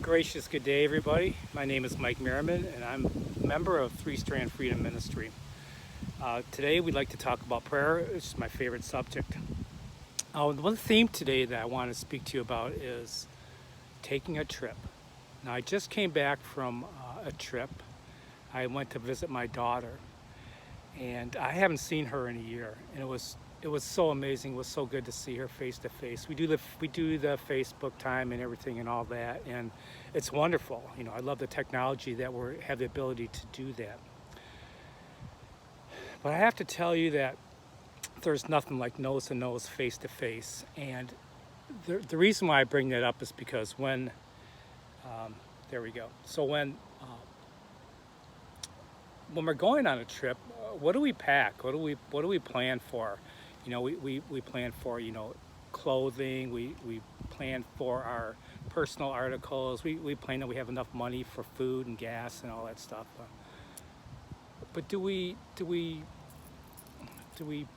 Gracious good day, everybody. My name is Mike Merriman, and I'm a member of Three Strand Freedom Ministry. Today, we'd like to talk about prayer. It's my favorite subject. One theme today that I want to speak to you about is taking a trip. Now, I just came back from a trip. I went to visit my daughter, and I haven't seen her in a year, and it was so amazing. It was so good to see her face to face. We do the Facebook time and everything and all that, and it's wonderful. You know, I love the technology that we have the ability to do that. But I have to tell you that there's nothing like nose to nose, face to face. And the reason why I bring that up is because there we go. So when we're going on a trip, what do we pack? What do we plan for? You know, we plan for, clothing. We plan for our personal articles. We plan that we have enough money for food and gas and all that stuff. But do we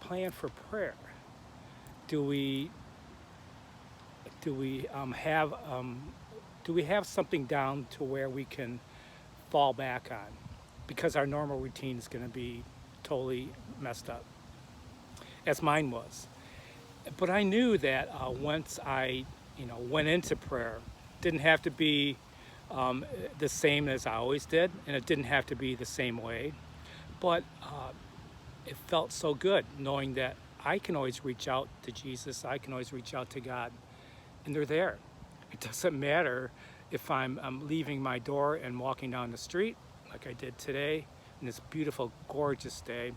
plan for prayer? Do we have something down to where we can fall back on? Because our normal routine is going to be totally messed up, as mine was. But I knew that once I, went into prayer, it didn't have to be the same as I always did, and it didn't have to be the same way. But it felt so good knowing that I can always reach out to Jesus. I can always reach out to God, and they're there. It doesn't matter if I'm leaving my door and walking down the street, like I did today, in this beautiful, gorgeous day,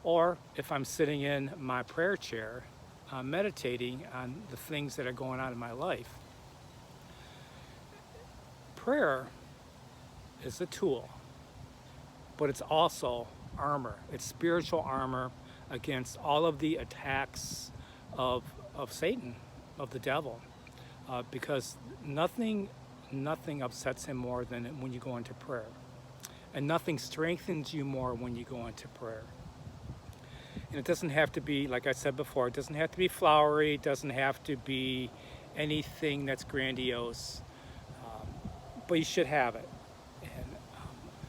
or if I'm sitting in my prayer chair, meditating on the things that are going on in my life. Prayer is a tool, but it's also armor. It's spiritual armor against all of the attacks of Satan, of the devil, because nothing upsets him more than when you go into prayer. And nothing strengthens you more when you go into prayer. And it doesn't have to be, like I said before, it doesn't have to be flowery. It doesn't have to be anything that's grandiose. But you should have it. And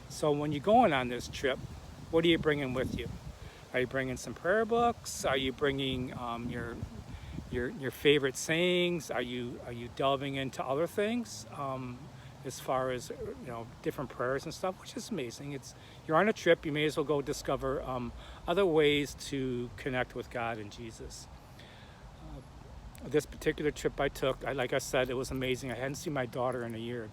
so when you're going on this trip, what are you bringing with you? Are you bringing some prayer books? Are you bringing your favorite sayings? Are you delving into other things? As far as different prayers and stuff, which is amazing. You're on a trip, you may as well go discover other ways to connect with God and Jesus. This particular trip I took, like I said, it was amazing. I hadn't seen my daughter in a year.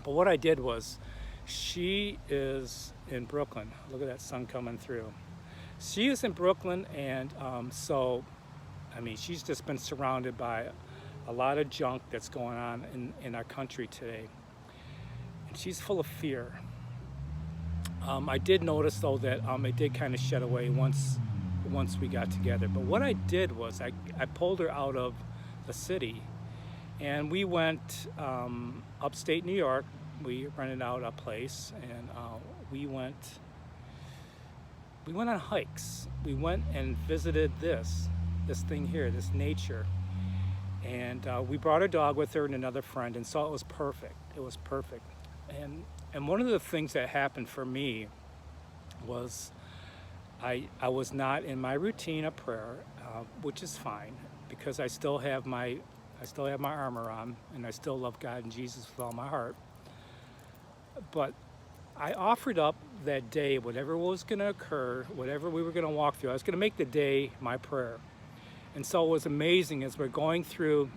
But what I did was, she is in Brooklyn. Look at that sun coming through. She is in Brooklyn, and she's just been surrounded by a lot of junk that's going on in our country today. And she's full of fear. I did notice, though, that it did kind of shed away once we got together. But what I did was I pulled her out of the city, and we went upstate New York. We rented out a place, and we went on hikes. We went and visited this thing here, this nature. And we brought our dog with her and another friend, and so it was perfect. It was perfect. And one of the things that happened for me was I was not in my routine of prayer, which is fine, because I still have my armor on, and I still love God and Jesus with all my heart. But I offered up that day, whatever was going to occur, whatever we were going to walk through, I was going to make the day my prayer. And so it was amazing as we're going through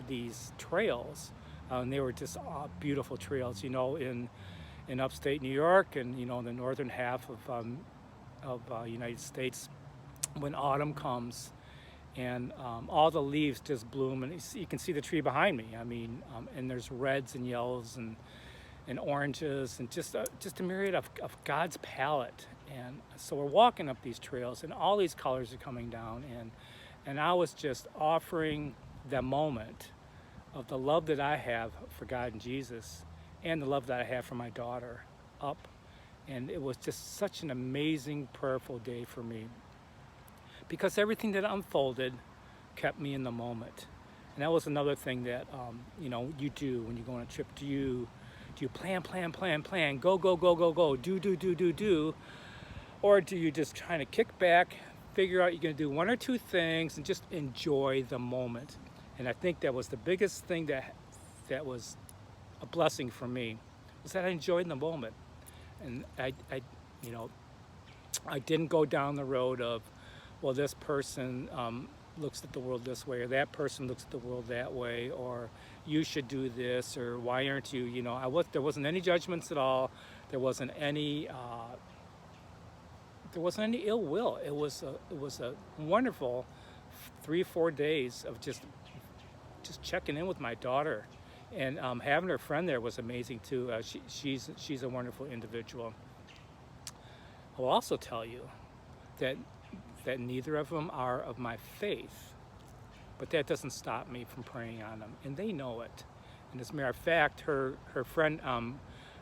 these trails, and they were just beautiful trails, in upstate New York and, in the northern half of United States, when autumn comes and all the leaves just bloom, and you can see the tree behind me. And there's reds and yellows and oranges, and just a myriad of God's palette. And so we're walking up these trails, and all these colors are coming down, and I was just offering the moment of the love that I have for God and Jesus, and the love that I have for my daughter up. And it was just such an amazing, prayerful day for me, because everything that unfolded kept me in the moment. And that was another thing that you know, you do when you go on a trip. Do you plan, go, go, go, go, go, do, or do you just try to kick back, figure out you're going to do one or two things and just enjoy the moment? And I think that was the biggest thing that was a blessing for me, was that I enjoyed the moment. And you know, I didn't go down the road of, well, this person looks at the world this way, or that person looks at the world that way, or you should do this, or why aren't you? You know, there wasn't any judgments at all. There wasn't any ill will. It was a wonderful 3 or 4 days of just checking in with my daughter, and having her friend there was amazing too. She's a wonderful individual. I will also tell you that neither of them are of my faith, but that doesn't stop me from praying on them, and they know it. And as a matter of fact, her friend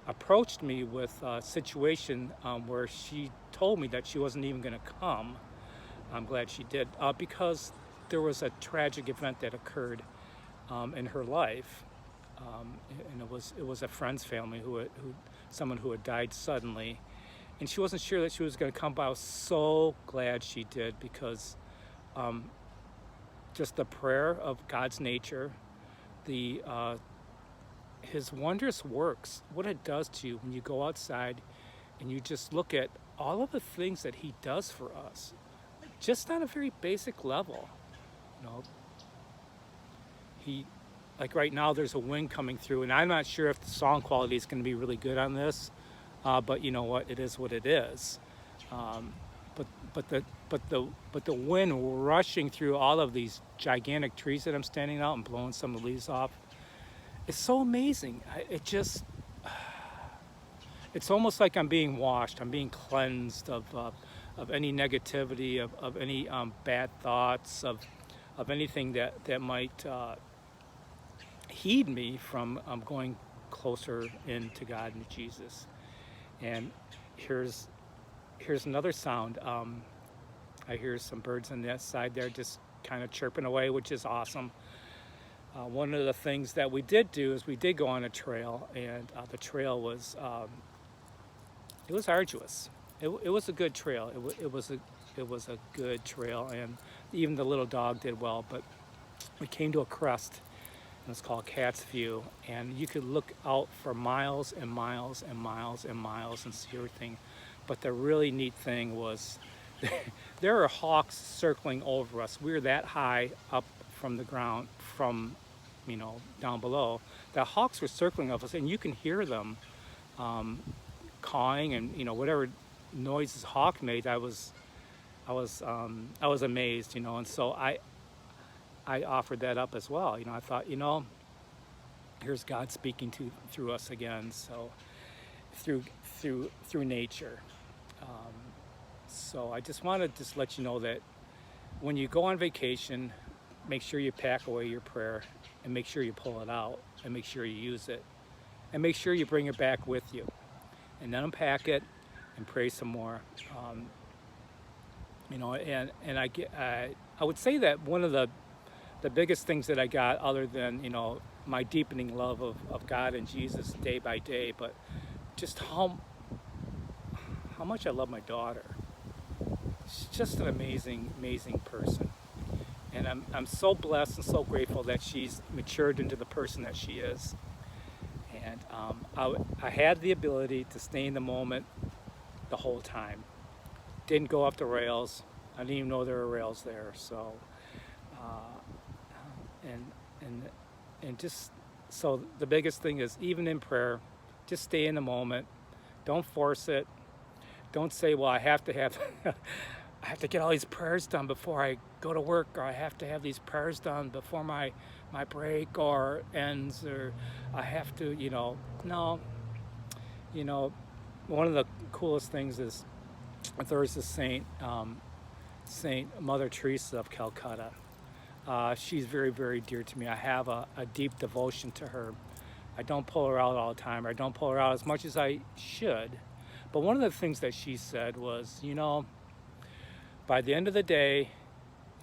approached me with a situation where she told me that she wasn't even going to come. I'm glad she did, because there was a tragic event that occurred in her life, and it was a friend's family someone who had died suddenly. And she wasn't sure that she was going to come, but I was so glad she did, because just the prayer of God's nature, His wondrous works, what it does to you when you go outside and you just look at all of the things that He does for us, just on a very basic level. You know, like right now, there's a wind coming through, and I'm not sure if the song quality is going to be really good on this. But you know what? It is what it is. But the wind rushing through all of these gigantic trees that I'm standing out and blowing some of the leaves off, it's so amazing. It's almost like I'm being washed. I'm being cleansed of any negativity, of any bad thoughts, of anything that might heed me from going closer into God and Jesus. And here's another sound. I hear some birds on that side there just kind of chirping away, which is awesome. One of the things that we did do is we did go on a trail, and the trail was it was arduous. It was a good trail. It was a good trail, and even the little dog did well. But we came to a crest. It's called Cat's View, and you could look out for miles and miles and miles and miles and see everything. But the really neat thing was there are hawks circling over us. We were that high up from the ground, from, you know, down below. The hawks were circling over us, and you can hear them cawing, and you know, whatever noises hawk made. I was amazed, you know, and so I offered that up as well. You know, I thought, you know, here's God speaking through us again. So through nature. So I just want to let you know that when you go on vacation, make sure you pack away your prayer, and make sure you pull it out, and make sure you use it, and make sure you bring it back with you, and then unpack it and pray some more. You know, and I would say that one of the biggest things that I got, other than, you know, my deepening love of God and Jesus day by day, but just how much I love my daughter. She's just an amazing, amazing person. And I'm so blessed and so grateful that she's matured into the person that she is. And I had the ability to stay in the moment the whole time. Didn't go off the rails. I didn't even know there were rails there. So, and just, so the biggest thing is, even in prayer, just stay in the moment. Don't force it. Don't say, well, I have to get all these prayers done before I go to work, or I have to have these prayers done before my break or ends, or I have to, you know. No. You know, one of the coolest things is there's a Saint Mother Teresa of Calcutta. She's very, very dear to me. I have a deep devotion to her. I don't pull her out all the time, or I don't pull her out as much as I should. But one of the things that she said was, you know, by the end of the day,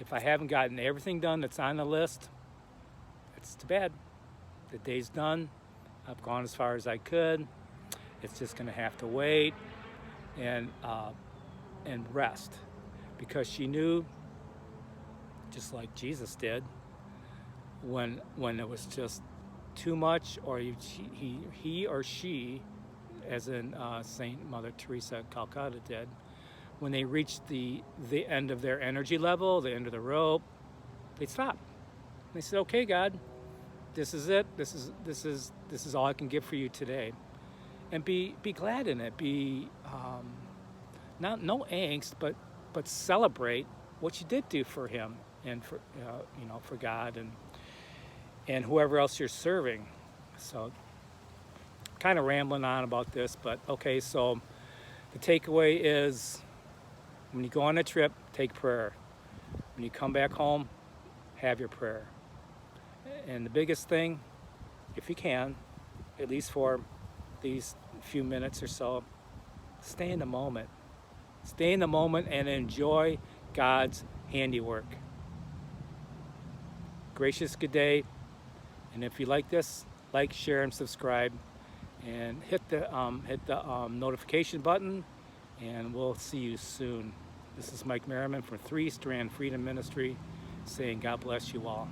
if I haven't gotten everything done that's on the list, it's too bad. The day's done. I've gone as far as I could. It's just going to have to wait and rest, because she knew, just like Jesus did, when it was just too much, or he or she, as in Saint Mother Teresa of Calcutta did, when they reached the end of their energy level, the end of the rope, they stopped. They said, "Okay, God, this is it. This is all I can give for you today," and be glad in it. Be no angst, but celebrate what you did do for Him and for for God and whoever else you're serving. So, kind of rambling on about this, but okay. So, the takeaway is, when you go on a trip, take prayer. When you come back home, have your prayer. And the biggest thing, if you can, at least for these few minutes or so, stay in the moment. Stay in the moment and enjoy God's handiwork. Gracious good day. And if you like this, like, share, and subscribe. And hit the notification button. And we'll see you soon. This is Mike Merriman for 3 Strand Freedom Ministry, saying God bless you all.